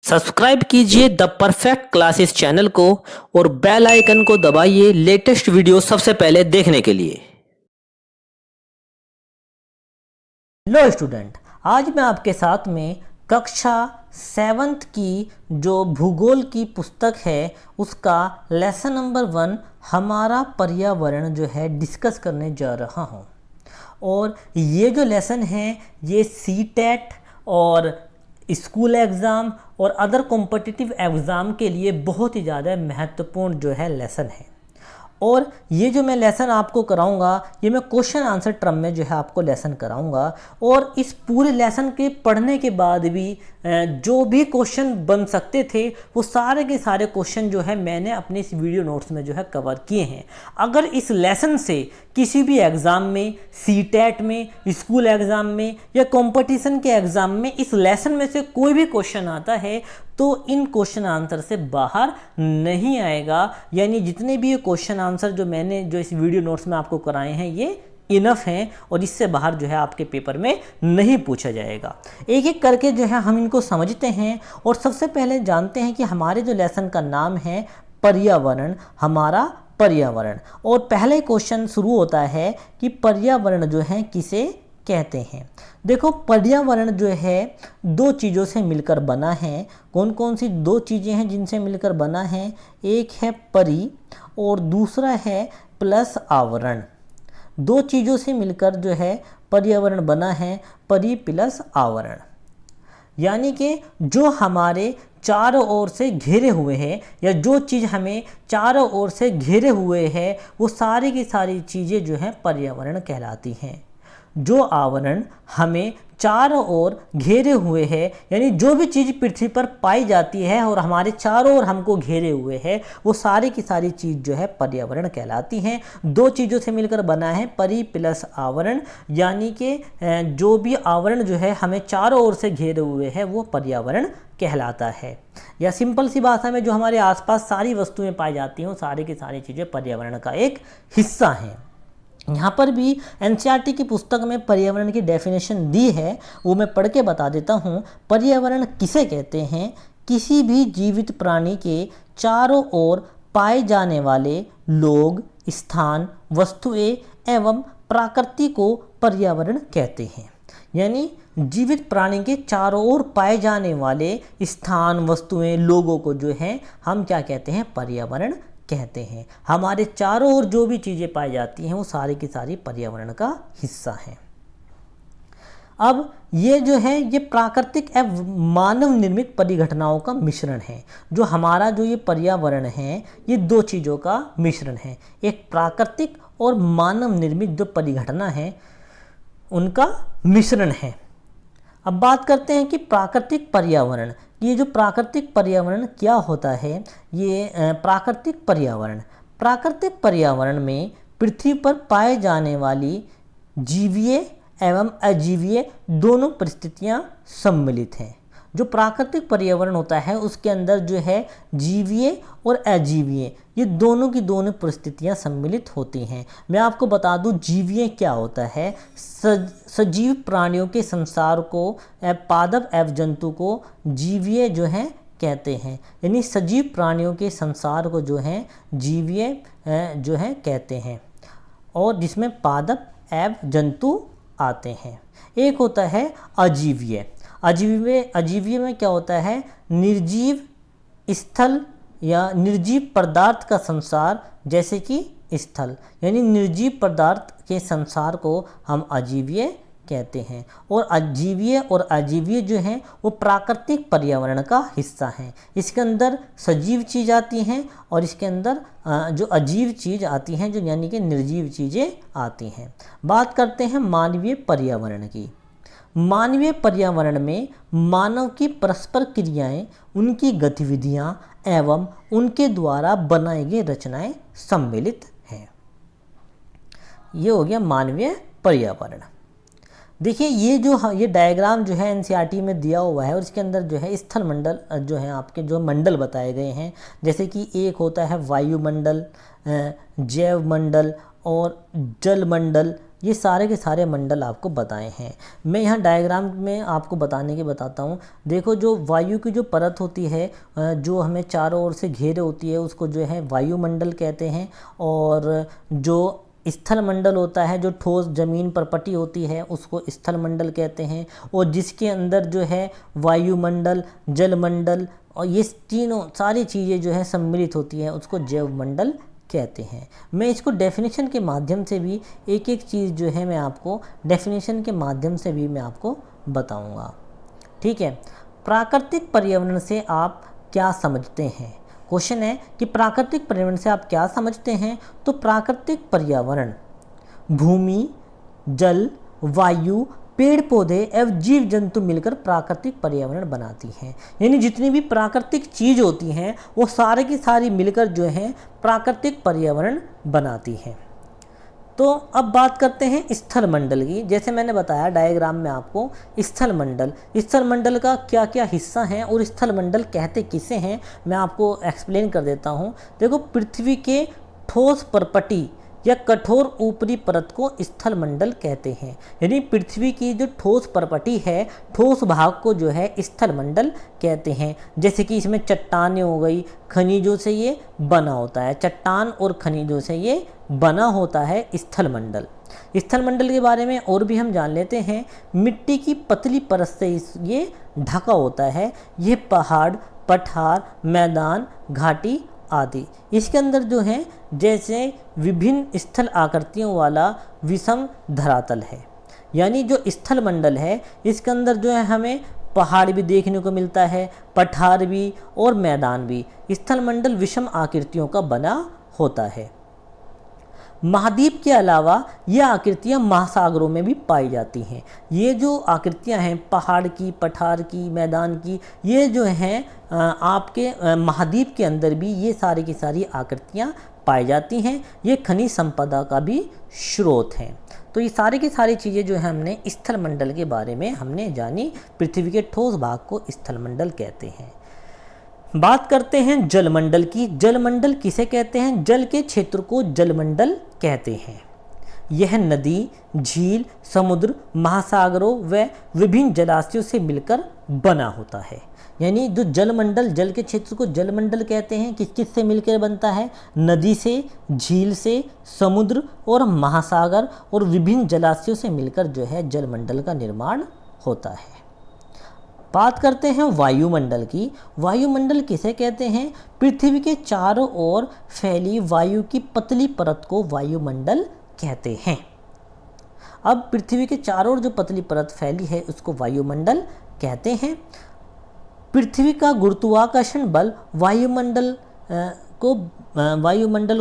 Subscribe कीजिए the perfect classes channel को और बेल आइकन को दबाइए लेटेस्ट वीडियो सबसे पहले देखने के लिए। हेलो स्टूडेंट, आज मैं आपके साथ में कक्षा 7th की जो भूगोल की पुस्तक है उसका लेसन नंबर 1 हमारा पर्यावरण जो है डिस्कस करने जा रहा हूँ। और ये जो लेसन है ये सीटेट और स्कूल एग्ज़ाम और अदर कॉम्पिटिटिव एग्ज़ाम के लिए बहुत ही ज़्यादा महत्वपूर्ण जो है लेसन है। और ये जो मैं लेसन आपको कराऊंगा ये मैं क्वेश्चन आंसर टर्म में जो है आपको लेसन कराऊंगा। और इस पूरे लेसन के पढ़ने के बाद भी जो भी क्वेश्चन बन सकते थे वो सारे के सारे क्वेश्चन जो है मैंने अपने इस वीडियो नोट्स में जो है कवर किए हैं। अगर इस लेसन से किसी भी एग्ज़ाम में, सीटेट में, स्कूल एग्ज़ाम में या कंपटीशन के एग्ज़ाम में इस लेसन में से कोई भी क्वेश्चन आता है तो इन क्वेश्चन आंसर से बाहर नहीं आएगा। यानी जितने भी ये क्वेश्चन आंसर जो मैंने जो इस वीडियो नोट्स में आपको कराए हैं ये इनफ हैं और इससे बाहर जो है आपके पेपर में नहीं पूछा जाएगा। एक एक करके जो है हम इनको समझते हैं और सबसे पहले जानते हैं कि हमारे जो लेसन का नाम है पर्यावरण, हमारा पर्यावरण। और पहले क्वेश्चन शुरू होता है कि पर्यावरण जो है किसे कहते हैं। देखो, पर्यावरण जो है दो चीज़ों से मिलकर बना है। कौन कौन सी दो चीज़ें हैं जिनसे मिलकर बना है? एक है परि और दूसरा है प्लस आवरण। दो चीज़ों से मिलकर जो है पर्यावरण बना है, परि प्लस आवरण। यानी कि जो हमारे चारों ओर से घिरे हुए हैं या जो चीज़ हमें चारों ओर से घिरे हुए हैं वो सारी की सारी चीज़ें जो हैं पर्यावरण कहलाती हैं। जो आवरण हमें चारों ओर घेरे हुए है यानी जो भी चीज़ पृथ्वी पर पाई जाती है और हमारे चारों ओर हमको घेरे हुए है वो सारी की सारी चीज़ जो है पर्यावरण कहलाती हैं। दो चीज़ों से मिलकर बना है परि प्लस आवरण, यानी कि जो भी आवरण जो है हमें चारों ओर से घेरे हुए है वो पर्यावरण कहलाता है। या सिंपल सी भाषा में जो हमारे आसपास सारी वस्तुएं पाई जाती हैं वो सारी की सारी चीज़ें पर्यावरण का एक हिस्सा हैं। यहाँ पर भी एनसीईआरटी की पुस्तक में पर्यावरण की डेफिनेशन दी है, वो मैं पढ़ के बता देता हूँ। पर्यावरण किसे कहते हैं? किसी भी जीवित प्राणी के चारों ओर पाए जाने वाले लोग, स्थान, वस्तुएं एवं प्रकृति को पर्यावरण कहते हैं। यानी जीवित प्राणी के चारों ओर पाए जाने वाले स्थान, वस्तुएं, लोगों को जो है हम क्या कहते हैं? पर्यावरण कहते हैं। हमारे चारों ओर जो भी चीज़ें पाई जाती हैं वो सारी की सारी पर्यावरण का हिस्सा हैं। अब ये जो है ये प्राकृतिक एवं मानव निर्मित परिघटनाओं का मिश्रण है। जो हमारा जो ये पर्यावरण है ये दो चीज़ों का मिश्रण है, एक प्राकृतिक और मानव निर्मित जो परिघटना है उनका मिश्रण है। अब बात करते हैं कि प्राकृतिक पर्यावरण, ये जो प्राकृतिक पर्यावरण क्या होता है? ये प्राकृतिक पर्यावरण में पृथ्वी पर पाए जाने वाली जीवीय एवं अजीवीय दोनों परिस्थितियां सम्मिलित हैं। जो प्राकृतिक पर्यावरण होता है उसके अंदर जो है जीवीय और अजीवीय ये दोनों की दोनों परिस्थितियां सम्मिलित होती हैं। मैं आपको बता दूं जीवीय क्या होता है। सजीव प्राणियों के संसार को, पादप एवं जंतु को जीवीय जो है कहते हैं। यानी सजीव प्राणियों के संसार को जो है जीवीय जो है कहते हैं और जिसमें पादप एवं जंतु आते हैं। एक होता है अजीवीय। अजीवीय में क्या होता है? निर्जीव स्थल या निर्जीव पदार्थ का संसार, जैसे कि स्थल, यानी निर्जीव पदार्थ के संसार को हम अजीवीय कहते हैं। और अजीवीय और अजीवीय जो हैं वो प्राकृतिक पर्यावरण का हिस्सा हैं। इसके अंदर सजीव चीज़ आती हैं और इसके अंदर जो अजीव चीज़ आती हैं जो यानी कि निर्जीव चीज़ें आती हैं। बात करते हैं मानवीय पर्यावरण की। मानवीय पर्यावरण में मानव की परस्पर क्रियाएं, उनकी गतिविधियां एवं उनके द्वारा बनाई गई रचनाएं सम्मिलित हैं। ये हो गया मानवीय पर्यावरण। देखिए ये डायग्राम जो है एनसीईआरटी में दिया हुआ है और इसके अंदर जो है स्थल मंडल जो है आपके जो मंडल बताए गए हैं। जैसे कि एक होता है वायुमंडल, जैव मंडल और जल मंडल, ये सारे के सारे मंडल आपको बताए हैं। मैं यहाँ डायग्राम में आपको बताता हूँ। देखो जो वायु की जो परत होती है जो हमें चारों ओर से घेरे होती है उसको जो है वायुमंडल कहते हैं। और जो स्थल मंडल होता है, जो ठोस जमीन पर पटी होती है, उसको स्थल मंडल कहते हैं। और जिसके अंदर जो है वायुमंडल, जलमंडल और ये तीनों सारी चीज़ें जो है सम्मिलित होती हैं उसको जैवमंडल कहते हैं। मैं इसको डेफिनेशन के माध्यम से भी एक एक चीज़ जो है मैं आपको डेफिनेशन के माध्यम से भी मैं आपको बताऊंगा। ठीक है, प्राकृतिक पर्यावरण से आप क्या समझते हैं? क्वेश्चन है कि प्राकृतिक पर्यावरण से आप क्या समझते हैं? तो प्राकृतिक पर्यावरण भूमि, जल, वायु, पेड़ पौधे एवं जीव जंतु मिलकर प्राकृतिक पर्यावरण बनाती हैं। यानी जितनी भी प्राकृतिक चीज़ होती हैं वो सारे की सारी मिलकर जो है प्राकृतिक पर्यावरण बनाती हैं। तो अब बात करते हैं स्थल मंडल की। जैसे मैंने बताया डायग्राम में आपको, स्थल मंडल का क्या क्या हिस्सा हैं और स्थल मंडल कहते किसे हैं मैं आपको एक्सप्लेन कर देता हूँ। देखो, पृथ्वी के ठोस परपटी या कठोर ऊपरी परत को स्थल मंडल कहते हैं। यानी पृथ्वी की जो ठोस परपटी है, ठोस भाग को जो है स्थल मंडल कहते हैं। जैसे कि इसमें चट्टानें हो गई, खनिजों से ये बना होता है, चट्टान और खनिजों से ये बना होता है स्थल मंडल। स्थल मंडल के बारे में और भी हम जान लेते हैं। मिट्टी की पतली परत से ये ढका होता है। ये पहाड़, पठार, मैदान, घाटी आदि इसके अंदर जो है जैसे विभिन्न स्थल आकृतियों वाला विषम धरातल है। यानी जो स्थल मंडल है इसके अंदर जो है हमें पहाड़ भी देखने को मिलता है, पठार भी और मैदान भी। स्थल मंडल विषम आकृतियों का बना होता है। महाद्वीप के अलावा ये आकृतियाँ महासागरों में भी पाई जाती हैं। ये जो आकृतियाँ हैं पहाड़ की, पठार की, मैदान की, ये जो हैं आपके महाद्वीप के अंदर भी ये सारी की सारी आकृतियाँ पाई जाती हैं। ये खनिज संपदा का भी स्रोत हैं। तो ये सारी की सारी चीज़ें जो है हमने स्थल मंडल के बारे में हमने जानी। पृथ्वी के ठोस भाग को स्थल मंडल कहते हैं। बात करते हैं जलमंडल की। जलमंडल किसे कहते हैं? जल के क्षेत्र को जलमंडल कहते हैं। यह नदी, झील, समुद्र, महासागरों व विभिन्न जलाशयों से मिलकर बना होता है। यानी जो जलमंडल, जल के क्षेत्र को जलमंडल कहते हैं। किस किस से मिलकर बनता है? नदी से, झील से, समुद्र और महासागर और विभिन्न जलाशयों से मिलकर जो है जलमंडल का निर्माण होता है। बात करते हैं वायुमंडल की। वायुमंडल किसे कहते हैं? पृथ्वी के चारों ओर फैली वायु की पतली परत को वायुमंडल कहते हैं। अब पृथ्वी के चारों ओर जो पतली परत फैली है उसको वायुमंडल कहते हैं। पृथ्वी का गुरुत्वाकर्षण बल वायुमंडल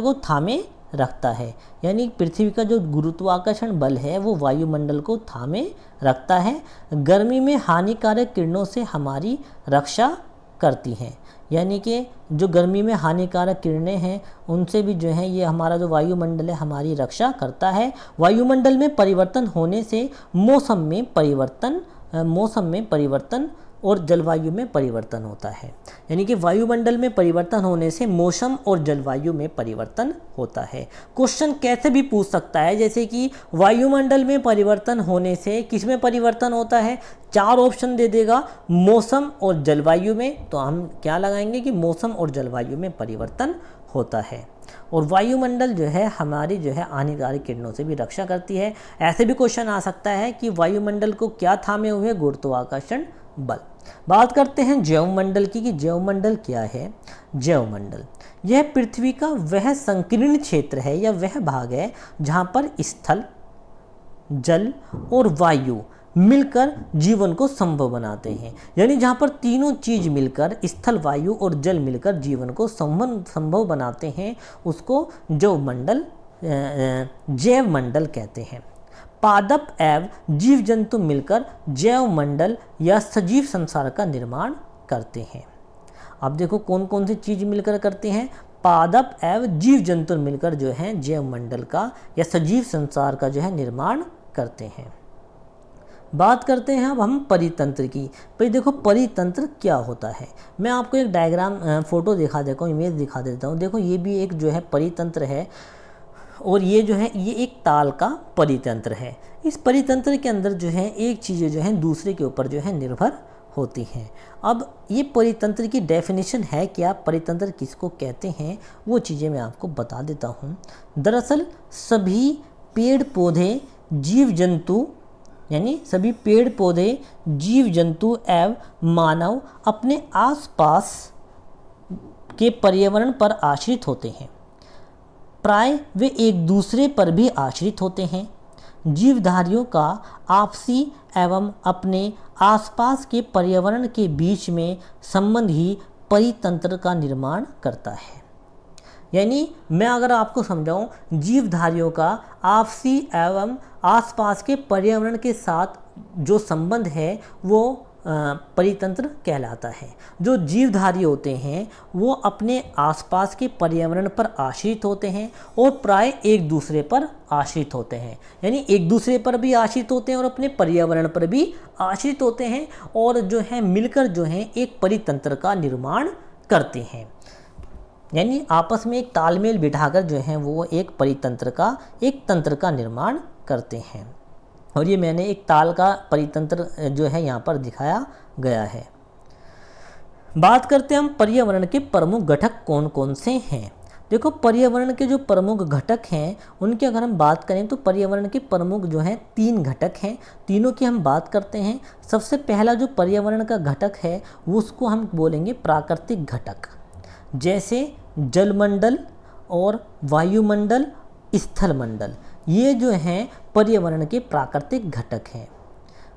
को थामे रखता है। यानी पृथ्वी का जो गुरुत्वाकर्षण बल है वो वायुमंडल को थामे रखता है। गर्मी में हानिकारक किरणों से हमारी रक्षा करती हैं। यानी कि जो गर्मी में हानिकारक किरणें हैं उनसे भी जो है ये हमारा जो वायुमंडल है हमारी रक्षा करता है। वायुमंडल में परिवर्तन होने से मौसम में परिवर्तन और जलवायु में परिवर्तन होता है। यानी कि वायुमंडल में परिवर्तन होने से मौसम और जलवायु में परिवर्तन होता है। क्वेश्चन कैसे भी पूछ सकता है, जैसे कि वायुमंडल में परिवर्तन होने से किस में परिवर्तन होता है? 4 ऑप्शन दे देगा, मौसम और जलवायु में। तो हम क्या लगाएंगे कि मौसम और जलवायु में परिवर्तन होता है। और वायुमंडल जो है हमारी जो है हानिकारक किरणों से भी रक्षा करती है। ऐसे भी क्वेश्चन आ सकता है कि वायुमंडल को क्या थामे हुए? गुरुत्वाकर्षण बल। बात करते हैं जैवमंडल की कि जैवमंडल क्या है? जैवमंडल यह पृथ्वी का वह संकीर्ण क्षेत्र है या वह भाग है जहां पर स्थल, जल और वायु मिलकर जीवन को संभव बनाते हैं। यानी जहां पर तीनों चीज मिलकर, स्थल, वायु और जल मिलकर जीवन को संभव बनाते हैं उसको जैवमंडल कहते हैं। पादप एवं जीव जंतु मिलकर जैव मंडल या सजीव संसार का निर्माण करते हैं। अब देखो कौन कौन सी चीज मिलकर करते हैं? पादप एवं जीव जंतु मिलकर जो है जैव मंडल का या सजीव संसार का जो है निर्माण करते हैं। बात करते हैं अब हम परितंत्र की। भाई देखो परितंत्र क्या होता है, मैं आपको एक डायग्राम फोटो दिखा देता हूँ, इमेज दिखा देता हूँ। देखो ये भी एक जो है परितंत्र है। और ये जो है ये एक ताल का परितंत्र है। इस परितंत्र के अंदर जो है एक चीज़ें जो हैं दूसरे के ऊपर जो है निर्भर होती हैं। अब ये परितंत्र की डेफिनेशन है क्या, परितंत्र किसको कहते हैं, वो चीज़ें मैं आपको बता देता हूँ। दरअसल सभी पेड़ पौधे जीव जंतु यानी सभी पेड़ पौधे जीव जंतु एवं मानव अपने आसपास के पर्यावरण पर आश्रित होते हैं। प्राय वे एक दूसरे पर भी आश्रित होते हैं। जीवधारियों का आपसी एवं अपने आसपास के पर्यावरण के बीच में संबंध ही परितंत्र का निर्माण करता है। यानी मैं अगर आपको समझाऊं, जीवधारियों का आपसी एवं आसपास के पर्यावरण के साथ जो संबंध है वो परितंत्र कहलाता है। जो जीवधारी होते हैं वो अपने आसपास के पर्यावरण पर आश्रित होते हैं और प्राय एक दूसरे पर आश्रित होते हैं। यानी एक दूसरे पर भी आश्रित होते हैं और अपने पर्यावरण पर भी आश्रित होते हैं और जो है मिलकर जो है एक परितंत्र का निर्माण करते हैं। यानी आपस में एक तालमेल बिठाकर जो है वो एक परितंत्र का एक तंत्र का निर्माण करते हैं। और ये मैंने एक ताल का परितंत्र जो है यहाँ पर दिखाया गया है। बात करते हैं हम पर्यावरण के प्रमुख घटक कौन कौन से हैं। देखो, पर्यावरण के जो प्रमुख घटक हैं उनकी अगर हम बात करें तो पर्यावरण के प्रमुख जो हैं 3 घटक हैं। तीनों की हम बात करते हैं। सबसे पहला जो पर्यावरण का घटक है वो उसको हम बोलेंगे प्राकृतिक घटक, जैसे जलमंडल और वायुमंडल, स्थलमंडल। ये जो हैं पर्यावरण के प्राकृतिक घटक हैं।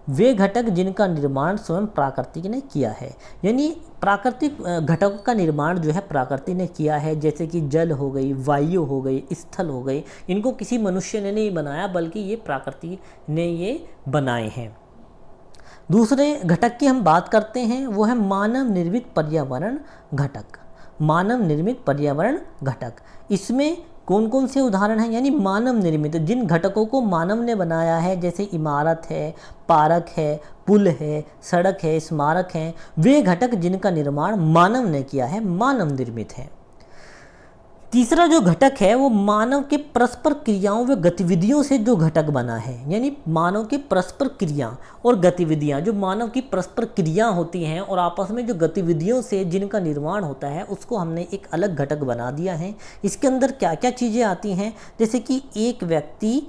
वे घटक जिनका निर्माण स्वयं प्रकृति ने किया है। यानी प्राकृतिक घटकों का निर्माण जो है प्रकृति ने किया है, जैसे कि जल हो गई, वायु हो गई, स्थल हो गई। इनको किसी मनुष्य ने नहीं बनाया बल्कि ये प्रकृति ने ये बनाए हैं। दूसरे घटक की हम बात करते हैं वो है मानव निर्मित पर्यावरण घटक। मानव निर्मित पर्यावरण घटक, इसमें कौन कौन से उदाहरण हैं, यानी मानव निर्मित जिन घटकों को मानव ने बनाया है, जैसे इमारत है, पार्क है, पुल है, सड़क है, स्मारक है, वे घटक जिनका निर्माण मानव ने किया है, मानव निर्मित है। तीसरा जो घटक है वो मानव के परस्पर क्रियाओं व गतिविधियों से जो घटक बना है। यानी मानव के परस्पर क्रिया और गतिविधियां, जो मानव की परस्पर क्रियाएं होती हैं और आपस में जो गतिविधियों से जिनका निर्माण होता है उसको हमने एक अलग घटक बना दिया है। इसके अंदर क्या क्या चीज़ें आती हैं, जैसे कि एक व्यक्ति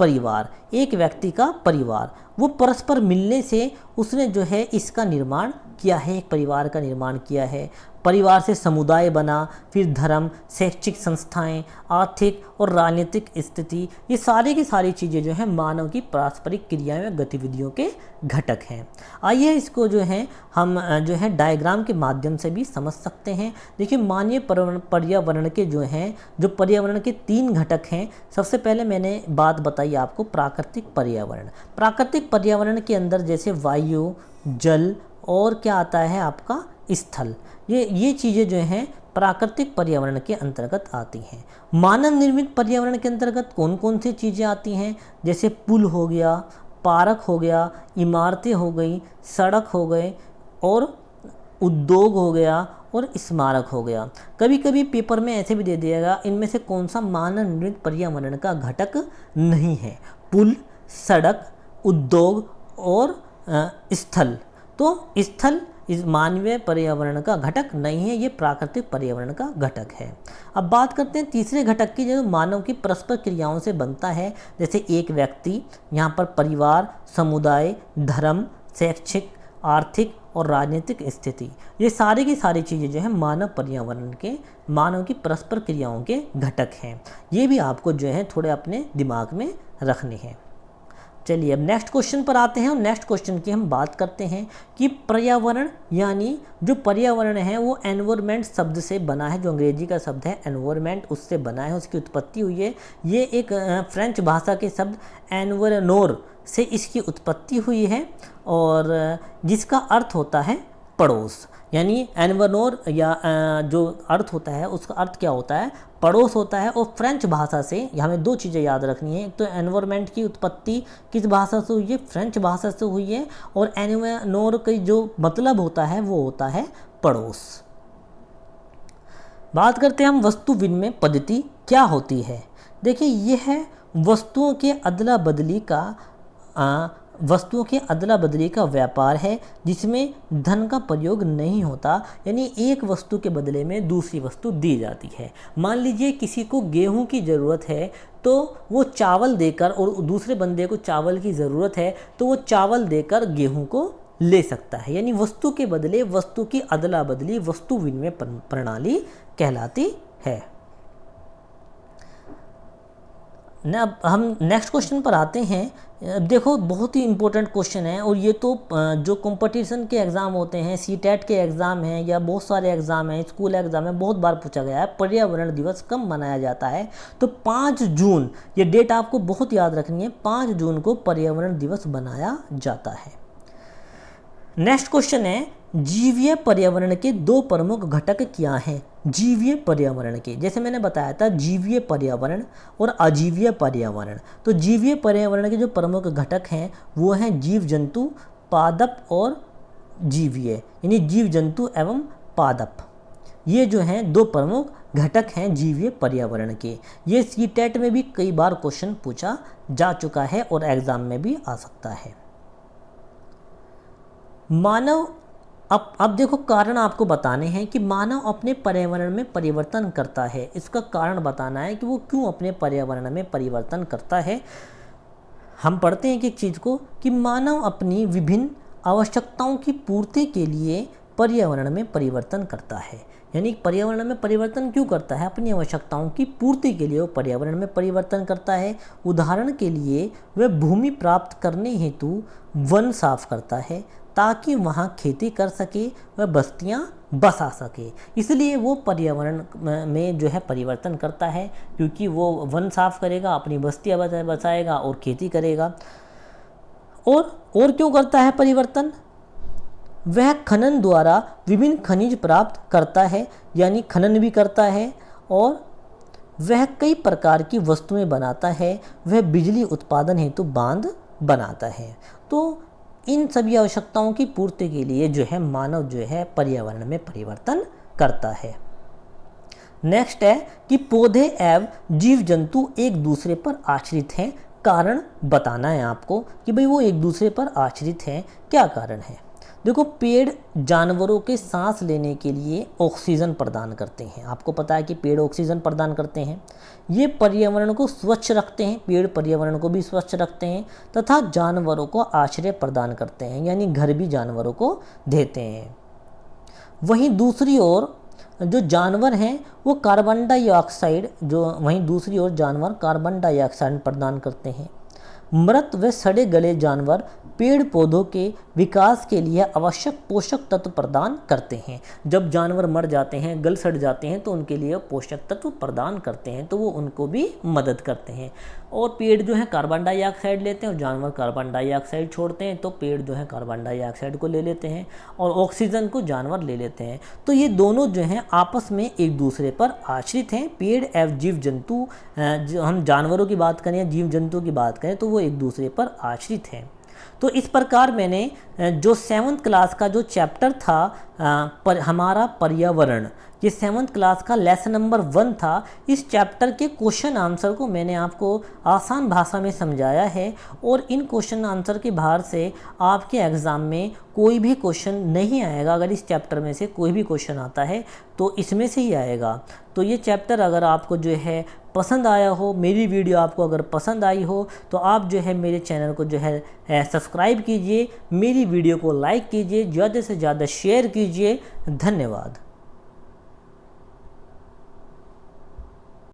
परिवार, एक व्यक्ति का परिवार, वो परस्पर मिलने से उसने जो है इसका निर्माण किया है, एक परिवार का निर्माण किया है। परिवार से समुदाय बना, फिर धर्म, शैक्षिक संस्थाएं, आर्थिक और राजनीतिक स्थिति, ये सारी की सारी चीज़ें जो हैं मानव की पारस्परिक क्रियाएं व गतिविधियों के घटक हैं। आइए इसको जो है हम जो है डायग्राम के माध्यम से भी समझ सकते हैं। देखिए, मानवीय पर्यावरण के जो हैं, जो पर्यावरण के 3 घटक हैं। सबसे पहले मैंने बात बताई आपको प्राकृतिक पर्यावरण। प्राकृतिक पर्यावरण के अंदर जैसे वायु, जल और क्या आता है आपका स्थल, ये चीज़ें जो हैं प्राकृतिक पर्यावरण के अंतर्गत आती हैं। मानव निर्मित पर्यावरण के अंतर्गत कौन कौन सी चीज़ें आती हैं, जैसे पुल हो गया, पार्क हो गया, इमारतें हो गई, सड़क हो गए और उद्योग हो गया और स्मारक हो गया। कभी कभी पेपर में ऐसे भी दे दिएगा इनमें से कौन सा मानव निर्मित पर्यावरण का घटक नहीं है। पुल, सड़क, उद्योग और स्थल। तो स्थल इस मानवीय पर्यावरण का घटक नहीं है, ये प्राकृतिक पर्यावरण का घटक है। अब बात करते हैं तीसरे घटक की, जो मानव की परस्पर क्रियाओं से बनता है। जैसे एक व्यक्ति, यहाँ पर परिवार, समुदाय, धर्म, शैक्षिक, आर्थिक और राजनीतिक स्थिति, ये सारी की सारी चीज़ें जो है मानव पर्यावरण के, मानव की परस्पर क्रियाओं के घटक हैं। ये भी आपको जो है थोड़े अपने दिमाग में रखने हैं। चलिए अब नेक्स्ट क्वेश्चन पर आते हैं और नेक्स्ट क्वेश्चन की हम बात करते हैं कि पर्यावरण, यानी जो पर्यावरण है वो एनवायरमेंट शब्द से बना है, जो अंग्रेजी का शब्द है एनवायरमेंट, उससे बना है, उसकी उत्पत्ति हुई है। ये एक फ्रेंच भाषा के शब्द एनवायरनोर से इसकी उत्पत्ति हुई है और जिसका अर्थ होता है पड़ोस। यानी एनवायरनोर या जो अर्थ होता है उसका अर्थ क्या होता है, पड़ोस होता है। और फ्रेंच भाषा से हमें 2 चीज़ें याद रखनी है। एक तो एनवायरमेंट की उत्पत्ति किस भाषा से हुई है, फ्रेंच भाषा से हुई है। और एनवायरनोर का जो मतलब होता है वो होता है पड़ोस। बात करते हैं हम वस्तु विनिमय पद्धति क्या होती है। देखिए ये है वस्तुओं के अदला बदली का व्यापार है जिसमें धन का प्रयोग नहीं होता, यानी एक वस्तु के बदले में दूसरी वस्तु दी जाती है। मान लीजिए किसी को गेहूं की ज़रूरत है तो वो चावल देकर, और दूसरे बंदे को चावल की ज़रूरत है तो वो चावल देकर गेहूं को ले सकता है, यानी वस्तु के बदले वस्तु की अदला बदली वस्तु विनिमय प्रणाली कहलाती है। अब हम नेक्स्ट क्वेश्चन पर आते हैं। देखो बहुत ही इम्पोर्टेंट क्वेश्चन है, और ये तो जो कंपटीशन के एग्ज़ाम होते हैं, सीटेट के एग्ज़ाम हैं या बहुत सारे एग्ज़ाम हैं, स्कूल एग्ज़ाम है, बहुत बार पूछा गया है पर्यावरण दिवस कब मनाया जाता है। तो 5 जून, ये डेट आपको बहुत याद रखनी है, 5 जून को पर्यावरण दिवस मनाया जाता है। नेक्स्ट क्वेश्चन है, जीवीय पर्यावरण के 2 प्रमुख घटक क्या हैं। जीवीय पर्यावरण के, जैसे मैंने बताया था जीवीय पर्यावरण और अजीवीय पर्यावरण। तो जीवीय पर्यावरण के जो प्रमुख घटक हैं वो हैं जीव जंतु, पादप और जीवीय, यानी जीव जंतु एवं पादप। ये जो हैं 2 प्रमुख घटक हैं जीवीय पर्यावरण के। ये सीटेट में भी कई बार क्वेश्चन पूछा जा चुका है और एग्जाम में भी आ सकता है। मानव, अब देखो कारण आपको बताने हैं कि मानव अपने पर्यावरण में परिवर्तन करता है। इसका कारण बताना है कि वो क्यों अपने पर्यावरण में परिवर्तन करता है। हम पढ़ते हैं कि एक चीज़ को कि मानव अपनी विभिन्न आवश्यकताओं की पूर्ति के लिए पर्यावरण में परिवर्तन करता है। यानी पर्यावरण में परिवर्तन क्यों करता है? अपनी आवश्यकताओं की पूर्ति के लिए वो पर्यावरण में परिवर्तन करता है। उदाहरण के लिए वह भूमि प्राप्त करने हेतु वन साफ करता है ताकि वहाँ खेती कर सके, वह बस्तियाँ बसा सके। इसलिए वो पर्यावरण में जो है परिवर्तन करता है, क्योंकि वो वन साफ करेगा, अपनी बस्तियाँ बसाएगा और खेती करेगा। और क्यों करता है परिवर्तन? वह खनन द्वारा विभिन्न खनिज प्राप्त करता है, यानी खनन भी करता है, और वह कई प्रकार की वस्तुएं बनाता है। वह बिजली उत्पादन हेतु बांध बनाता है। तो इन सभी आवश्यकताओं की पूर्ति के लिए जो है मानव जो है पर्यावरण में परिवर्तन करता है। नेक्स्ट है कि पौधे एवं जीव जंतु एक दूसरे पर आश्रित हैं। कारण बताना है आपको कि भाई वो एक दूसरे पर आश्रित हैं, क्या कारण है। देखो, पेड़ जानवरों के सांस लेने के लिए ऑक्सीजन प्रदान करते हैं। आपको पता है कि पेड़ ऑक्सीजन प्रदान करते हैं। ये पर्यावरण को स्वच्छ रखते हैं, पेड़ पर्यावरण को भी स्वच्छ रखते हैं, तथा जानवरों को आश्रय प्रदान करते हैं, यानी घर भी जानवरों को देते हैं। वहीं दूसरी ओर जो जानवर हैं वो कार्बन डाइऑक्साइड प्रदान करते हैं। मृत व सड़े गले जानवर पेड़ पौधों के विकास के लिए आवश्यक पोषक तत्व प्रदान करते हैं। जब जानवर मर जाते हैं, गल सड़ जाते हैं, तो उनके लिए पोषक तत्व प्रदान करते हैं, तो वो उनको भी मदद करते हैं। और पेड़ जो है कार्बन डाइऑक्साइड लेते हैं और जानवर कार्बन डाइऑक्साइड छोड़ते हैं, तो पेड़ जो है कार्बन डाइऑक्साइड को ले लेते हैं और ऑक्सीजन को जानवर ले लेते हैं। तो ये दोनों जो हैं आपस में एक दूसरे पर आश्रित हैं। पेड़ एवं जीव जंतु, जो हम जानवरों की बात करें, जीव जंतु की बात करें, तो वो एक दूसरे पर आश्रित हैं। तो इस प्रकार मैंने जो 7th क्लास का जो चैप्टर था हमारा पर्यावरण, ये 7th क्लास का लेसन नंबर 1 था। इस चैप्टर के क्वेश्चन आंसर को मैंने आपको आसान भाषा में समझाया है, और इन क्वेश्चन आंसर के बाहर से आपके एग्ज़ाम में कोई भी क्वेश्चन नहीं आएगा। अगर इस चैप्टर में से कोई भी क्वेश्चन आता है तो इसमें से ही आएगा। तो ये चैप्टर अगर आपको जो है पसंद आया हो, मेरी वीडियो आपको अगर पसंद आई हो, तो आप जो है मेरे चैनल को जो है सब्सक्राइब कीजिए, मेरी वीडियो को लाइक कीजिए, ज़्यादा से ज़्यादा शेयर कीजिए। धन्यवाद।